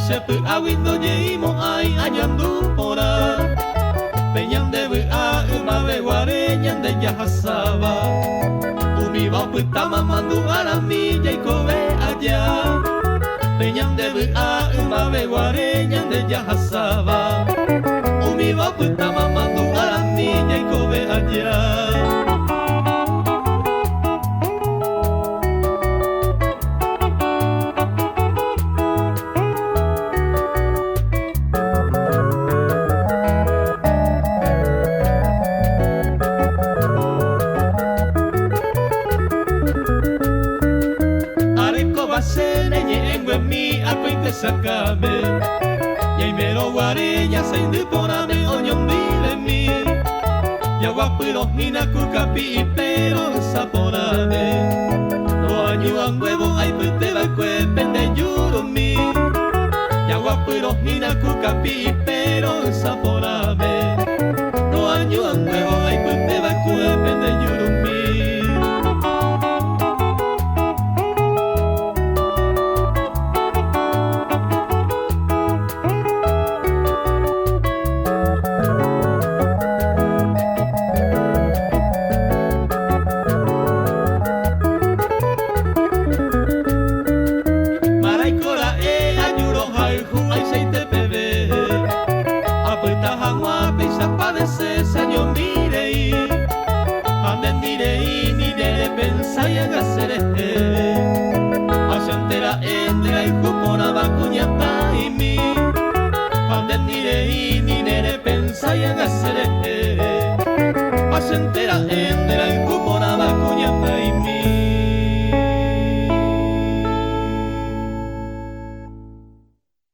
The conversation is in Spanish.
shepu awindo yeimo ai añandu pora peñande a umabe guare ñande yahasaba umi va putama mandu arami yaikobe allá peñande a umabe guare ñande yahasaba umi va putama mandu arami yaikobe allá. Sakame yai mero ware ya sainde porame oñombi de mi ya guapiro hina kukapi pero saporame no añuan huevo ay pute va kue pende yurumi ya guapiro hina kukapi pero saporame no añuan huevo ay pute va kue pende yurumi. Pensaya gaserete Ashantera endera ikupona bakuñata imi Pandendire ni nere pensaya gaserete Ashantera endera ikupona bakuñata